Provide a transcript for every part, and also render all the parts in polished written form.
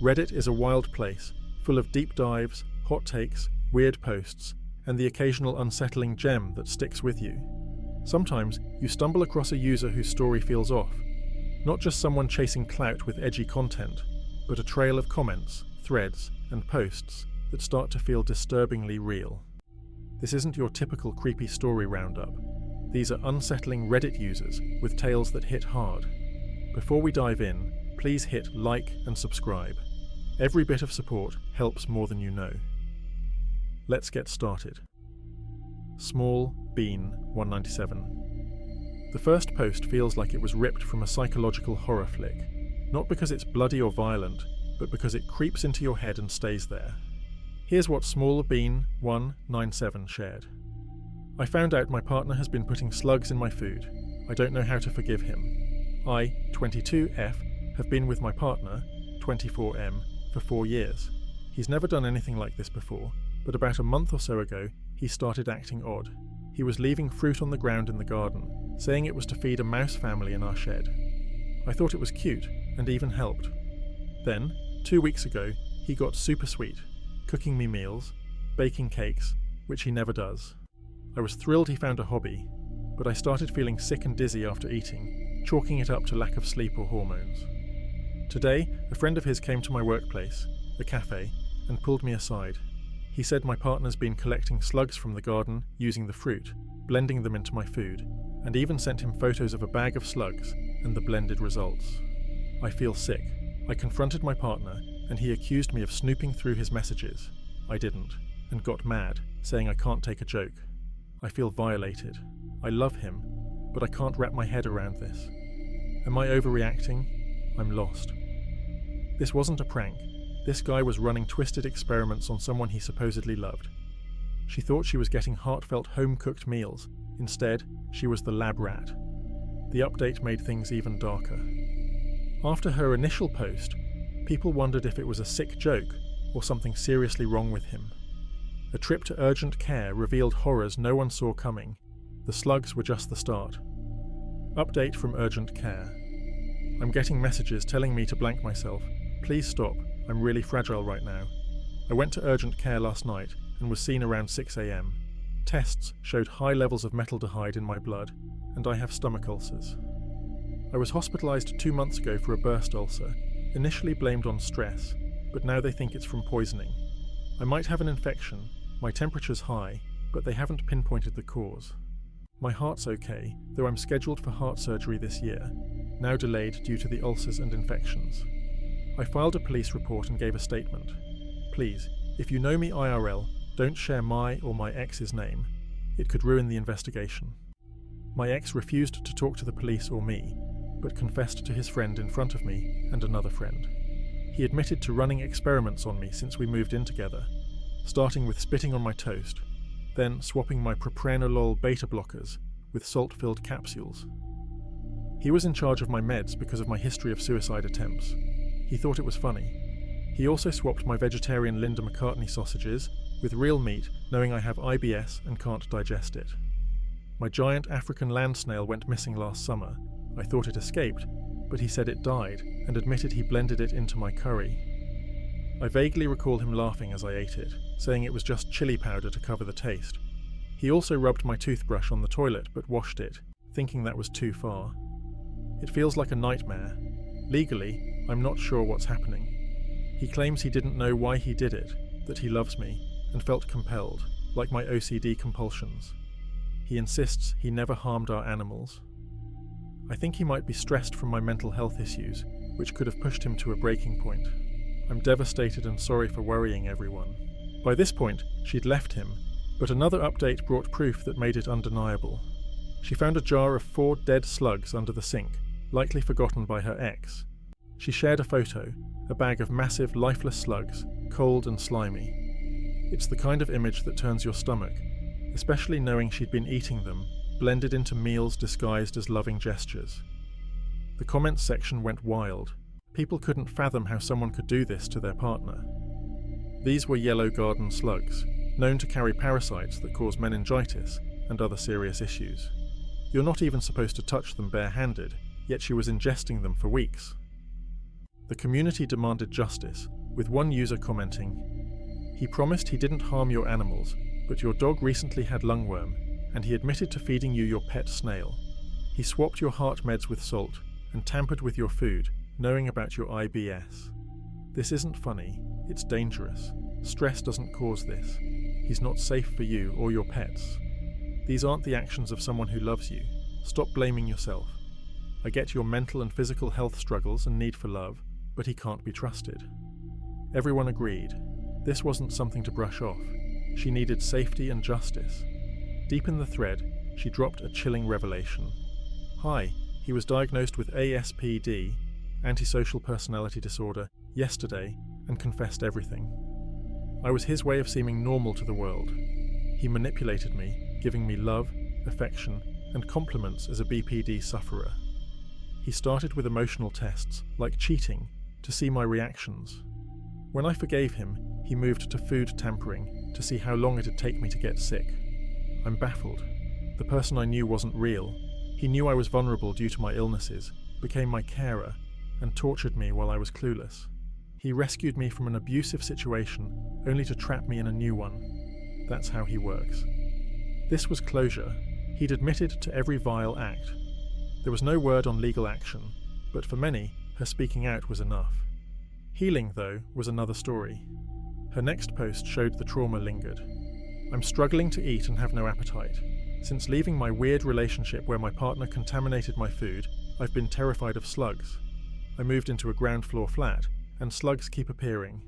Reddit is a wild place, full of deep dives, hot takes, weird posts, and the occasional unsettling gem that sticks with you. Sometimes you stumble across a user whose story feels off. Not just someone chasing clout with edgy content, but a trail of comments, threads, and posts that start to feel disturbingly real. This isn't your typical creepy story roundup. These are unsettling Reddit users with tales that hit hard. Before we dive in, please hit like and subscribe. Every bit of support helps more than you know. Let's get started. Small Bean 197. The first post feels like it was ripped from a psychological horror flick, not because it's bloody or violent, but because it creeps into your head and stays there. Here's what Small Bean 197 shared. I found out my partner has been putting slugs in my food. I don't know how to forgive him. I, 22F, have been with my partner, 24M, for 4 years. He's never done anything like this before, but about a month or so ago, he started acting odd. He was leaving fruit on the ground in the garden, saying it was to feed a mouse family in our shed. I thought it was cute, and even helped. Then, 2 weeks ago, he got super sweet, cooking me meals, baking cakes, which he never does. I was thrilled he found a hobby, but I started feeling sick and dizzy after eating, chalking it up to lack of sleep or hormones. Today, a friend of his came to my workplace, the cafe, and pulled me aside. He said my partner's been collecting slugs from the garden using the fruit, blending them into my food, and even sent him photos of a bag of slugs and the blended results. I feel sick. I confronted my partner, and he accused me of snooping through his messages. I didn't, and got mad, saying I can't take a joke. I feel violated. I love him, but I can't wrap my head around this. Am I overreacting? I'm lost. This wasn't a prank. This guy was running twisted experiments on someone he supposedly loved. She thought she was getting heartfelt home-cooked meals. Instead, she was the lab rat. The update made things even darker. After her initial post, people wondered if it was a sick joke or something seriously wrong with him. A trip to urgent care revealed horrors no one saw coming. The slugs were just the start. Update from urgent care. I'm getting messages telling me to blank myself. Please stop. I'm really fragile right now. I went to urgent care last night and was seen around 6 a.m. Tests showed high levels of metaldehyde in my blood, and I have stomach ulcers. I was hospitalized 2 months ago for a burst ulcer, initially blamed on stress, but now they think it's from poisoning. I might have an infection, my temperature's high, but they haven't pinpointed the cause. My heart's okay, though I'm scheduled for heart surgery this year, now delayed due to the ulcers and infections. I filed a police report and gave a statement. Please, if you know me IRL, don't share my or my ex's name. It could ruin the investigation. My ex refused to talk to the police or me, but confessed to his friend in front of me and another friend. He admitted to running experiments on me since we moved in together, starting with spitting on my toast, then swapping my propranolol beta blockers with salt-filled capsules. He was in charge of my meds because of my history of suicide attempts. He thought it was funny. He also swapped my vegetarian Linda McCartney sausages with real meat, knowing I have IBS and can't digest it. My giant African land snail went missing last summer. I thought it escaped, but he said it died and admitted he blended it into my curry. I vaguely recall him laughing as I ate it, saying it was just chili powder to cover the taste. He also rubbed my toothbrush on the toilet but washed it, thinking that was too far. It feels like a nightmare. Legally, I'm not sure what's happening. He claims he didn't know why he did it, that he loves me, and felt compelled, like my OCD compulsions. He insists he never harmed our animals. I think he might be stressed from my mental health issues, which could have pushed him to a breaking point. I'm devastated and sorry for worrying everyone. By this point, she'd left him, but another update brought proof that made it undeniable. She found a jar of 4 dead slugs under the sink, likely forgotten by her ex. She shared a photo, a bag of massive, lifeless slugs, cold and slimy. It's the kind of image that turns your stomach, especially knowing she'd been eating them, blended into meals disguised as loving gestures. The comments section went wild. People couldn't fathom how someone could do this to their partner. These were yellow garden slugs, known to carry parasites that cause meningitis and other serious issues. You're not even supposed to touch them bare-handed, yet she was ingesting them for weeks. The community demanded justice, with one user commenting, "He promised he didn't harm your animals, but your dog recently had lungworm, and he admitted to feeding you your pet snail. He swapped your heart meds with salt and tampered with your food, knowing about your IBS. This isn't funny, it's dangerous. Stress doesn't cause this. He's not safe for you or your pets. These aren't the actions of someone who loves you. Stop blaming yourself. I get your mental and physical health struggles and need for love, but he can't be trusted." Everyone agreed. This wasn't something to brush off. She needed safety and justice. Deep in the thread, she dropped a chilling revelation. "Hi, he was diagnosed with ASPD, antisocial personality disorder, yesterday and confessed everything. I was his way of seeming normal to the world. He manipulated me, giving me love, affection, and compliments as a BPD sufferer. He started with emotional tests, like cheating, to see my reactions. When I forgave him, he moved to food tampering to see how long it'd take me to get sick. I'm baffled. The person I knew wasn't real. He knew I was vulnerable due to my illnesses, became my carer, and tortured me while I was clueless. He rescued me from an abusive situation, only to trap me in a new one. That's how he works." This was closure. He'd admitted to every vile act. There was no word on legal action, but for many, her speaking out was enough. Healing, though, was another story. Her next post showed the trauma lingered. "I'm struggling to eat and have no appetite. Since leaving my weird relationship where my partner contaminated my food, I've been terrified of slugs. I moved into a ground floor flat, and slugs keep appearing.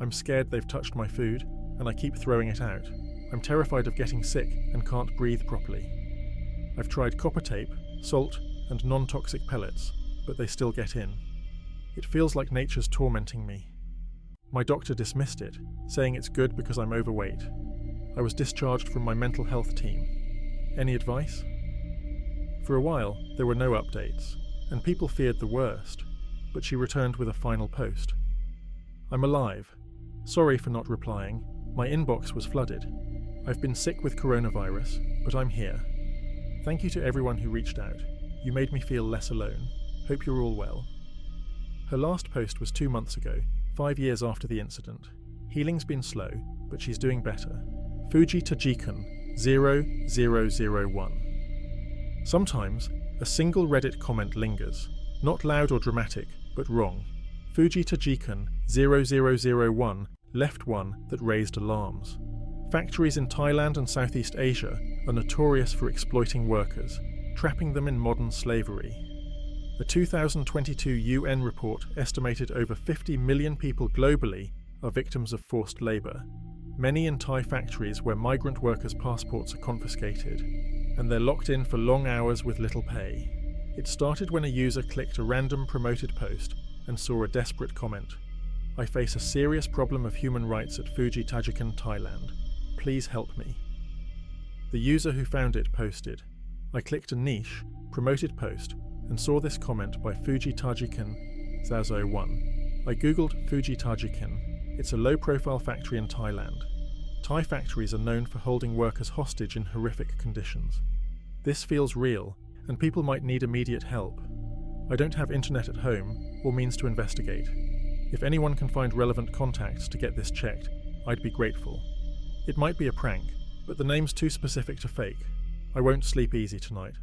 I'm scared they've touched my food, and I keep throwing it out. I'm terrified of getting sick and can't breathe properly. I've tried copper tape, salt, and non-toxic pellets, but they still get in. It feels like nature's tormenting me. My doctor dismissed it, saying it's good because I'm overweight. I was discharged from my mental health team. Any advice?" For a while, there were no updates, and people feared the worst, but she returned with a final post. "I'm alive. Sorry for not replying. My inbox was flooded. I've been sick with coronavirus, but I'm here. Thank you to everyone who reached out. You made me feel less alone. Hope you're all well." Her last post was 2 months ago, 5 years after the incident. Healing's been slow, but she's doing better. Fuji Tajikan 0001. Sometimes, a single Reddit comment lingers. Not loud or dramatic, but wrong. Fuji Tajikan 0001 left one that raised alarms. Factories in Thailand and Southeast Asia are notorious for exploiting workers, trapping them in modern slavery. A 2022 UN report estimated over 50 million people globally are victims of forced labour, many in Thai factories where migrant workers' passports are confiscated, and they're locked in for long hours with little pay. It started when a user clicked a random promoted post and saw a desperate comment. "I face a serious problem of human rights at Fuji Tajikan, Thailand. Please help me." The user who found it posted, "I clicked a niche, promoted post, and saw this comment by Fuji Tajikan 001. I googled Fuji Tajikan. It's a low-profile factory in Thailand. Thai factories are known for holding workers hostage in horrific conditions. This feels real, and people might need immediate help. I don't have internet at home or means to investigate. If anyone can find relevant contacts to get this checked, I'd be grateful. It might be a prank, but the name's too specific to fake. I won't sleep easy tonight."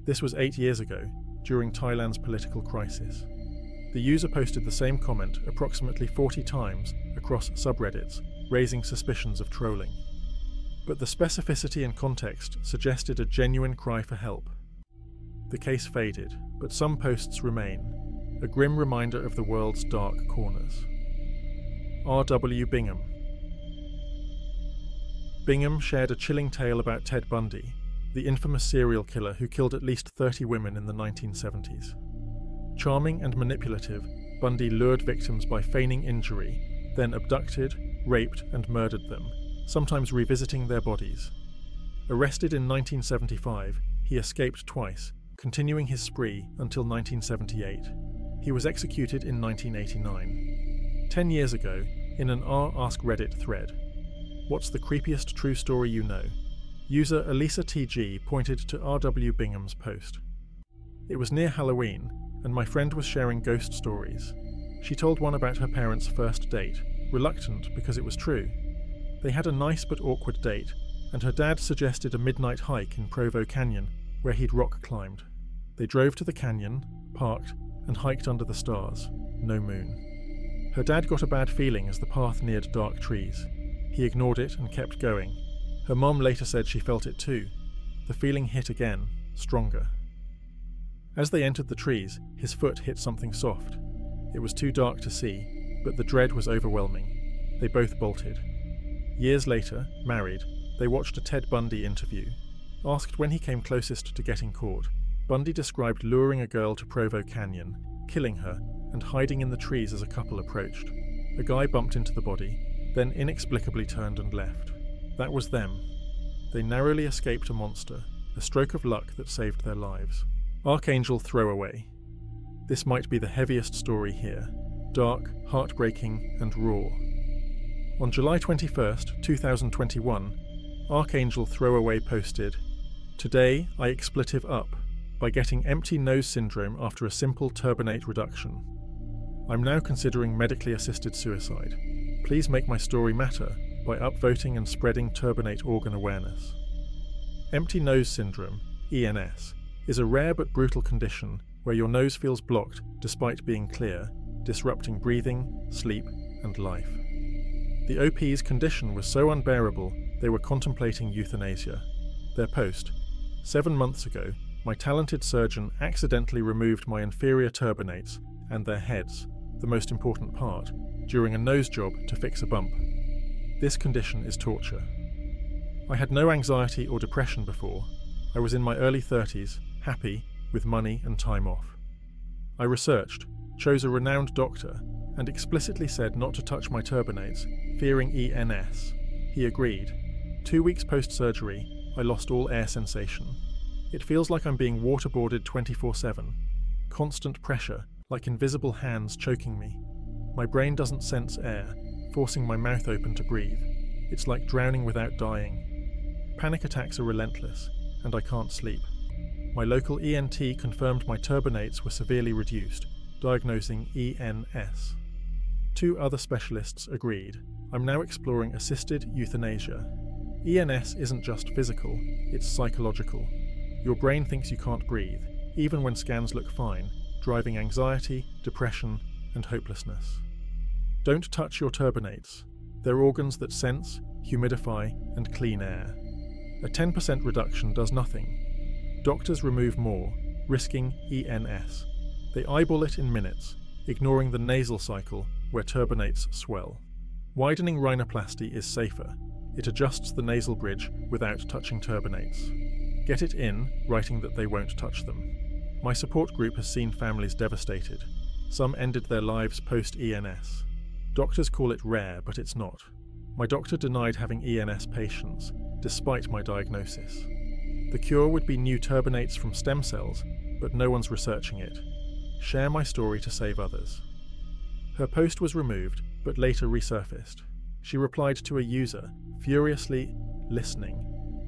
This was 8 years ago, during Thailand's political crisis. The user posted the same comment approximately 40 times across subreddits, raising suspicions of trolling. But the specificity and context suggested a genuine cry for help. The case faded, but some posts remain, a grim reminder of the world's dark corners. R.W. Bingham. Bingham shared a chilling tale about Ted Bundy, the infamous serial killer who killed at least 30 women in the 1970s. Charming and manipulative, Bundy lured victims by feigning injury, then abducted, raped, and murdered them, sometimes revisiting their bodies. Arrested in 1975, he escaped twice, continuing his spree until 1978. He was executed in 1989. 10 years ago, in an r/Ask Reddit thread, "What's the creepiest true story you know?" User Elisa TG pointed to R.W. Bingham's post. "It was near Halloween, and my friend was sharing ghost stories. She told one about her parents' first date, reluctant because it was true. They had a nice but awkward date, and her dad suggested a midnight hike in Provo Canyon, where he'd rock climbed. They drove to the canyon, parked, and hiked under the stars. No moon. Her dad got a bad feeling as the path neared dark trees. He ignored it and kept going. Her mom later said she felt it too. The feeling hit again, stronger. As they entered the trees, his foot hit something soft. It was too dark to see, but the dread was overwhelming. They both bolted. Years later, married, they watched a Ted Bundy interview. Asked when he came closest to getting caught, Bundy described luring a girl to Provo Canyon, killing her, and hiding in the trees as a couple approached. A guy bumped into the body, then inexplicably turned and left. That was them. They narrowly escaped a monster, a stroke of luck that saved their lives. Archangel Throwaway. This might be the heaviest story here. Dark, heartbreaking, and raw. On July 21st, 2021, Archangel Throwaway posted, "Today I expletive up by getting empty nose syndrome after a simple turbinate reduction. I'm now considering medically assisted suicide. Please make my story matter by upvoting and spreading turbinate organ awareness." Empty nose syndrome, ENS, is a rare but brutal condition where your nose feels blocked despite being clear, disrupting breathing, sleep, and life. The OP's condition was so unbearable they were contemplating euthanasia. Their post, 7 months ago, my talented surgeon accidentally removed my inferior turbinates and their heads, the most important part, during a nose job to fix a bump. This condition is torture. I had no anxiety or depression before. I was in my early 30s, happy, with money and time off. I researched, chose a renowned doctor, and explicitly said not to touch my turbinates, fearing ENS. He agreed. 2 weeks post-surgery, I lost all air sensation. It feels like I'm being waterboarded 24/7. Constant pressure, like invisible hands choking me. My brain doesn't sense air, forcing my mouth open to breathe. It's like drowning without dying. Panic attacks are relentless, and I can't sleep. My local ENT confirmed my turbinates were severely reduced, diagnosing ENS. 2 other specialists agreed. I'm now exploring assisted euthanasia. ENS isn't just physical, it's psychological. Your brain thinks you can't breathe, even when scans look fine, driving anxiety, depression, and hopelessness. Don't touch your turbinates. They're organs that sense, humidify, and clean air. A 10% reduction does nothing. Doctors remove more, risking ENS. They eyeball it in minutes, ignoring the nasal cycle where turbinates swell. Widening rhinoplasty is safer. It adjusts the nasal bridge without touching turbinates. Get it in, writing that they won't touch them. My support group has seen families devastated. Some ended their lives post-ENS. Doctors call it rare, but it's not. My doctor denied having ENS patients, despite my diagnosis. The cure would be new turbinates from stem cells, but no one's researching it. Share my story to save others. Her post was removed, but later resurfaced. She replied to a user, furiously listening,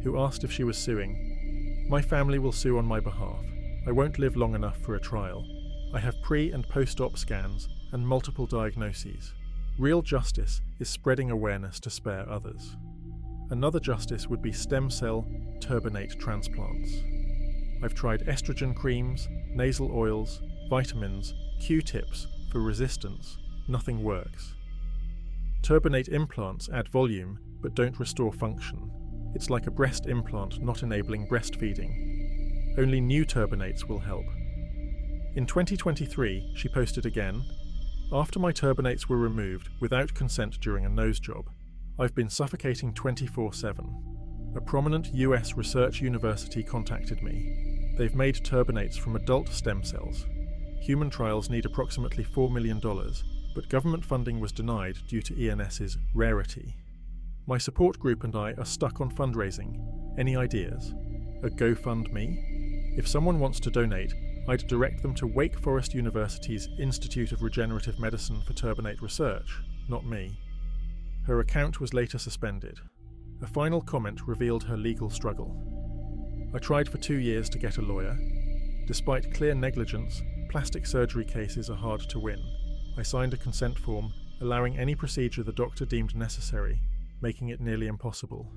who asked if she was suing. "My family will sue on my behalf. I won't live long enough for a trial. I have pre- and post-op scans and multiple diagnoses. Real justice is spreading awareness to spare others." Another justice would be stem cell turbinate transplants. I've tried estrogen creams, nasal oils, vitamins, Q-tips for resistance. Nothing works. Turbinate implants add volume but don't restore function. It's like a breast implant not enabling breastfeeding. Only new turbinates will help. In 2023, she posted again, "After my turbinates were removed without consent during a nose job, I've been suffocating 24/7. A prominent US research university contacted me. They've made turbinates from adult stem cells. Human trials need approximately $4 million, but government funding was denied due to ENS's rarity. My support group and I are stuck on fundraising. Any ideas? A GoFundMe? If someone wants to donate, I'd direct them to Wake Forest University's Institute of Regenerative Medicine for turbinate research, not me." Her account was later suspended. A final comment revealed her legal struggle. "I tried for 2 years to get a lawyer. Despite clear negligence, plastic surgery cases are hard to win. I signed a consent form allowing any procedure the doctor deemed necessary, making it nearly impossible.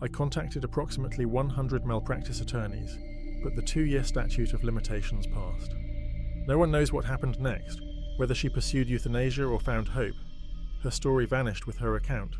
I contacted approximately 100 malpractice attorneys, but the 2-year statute of limitations passed. No one knows what happened next, whether she pursued euthanasia or found hope. Her story vanished with her account.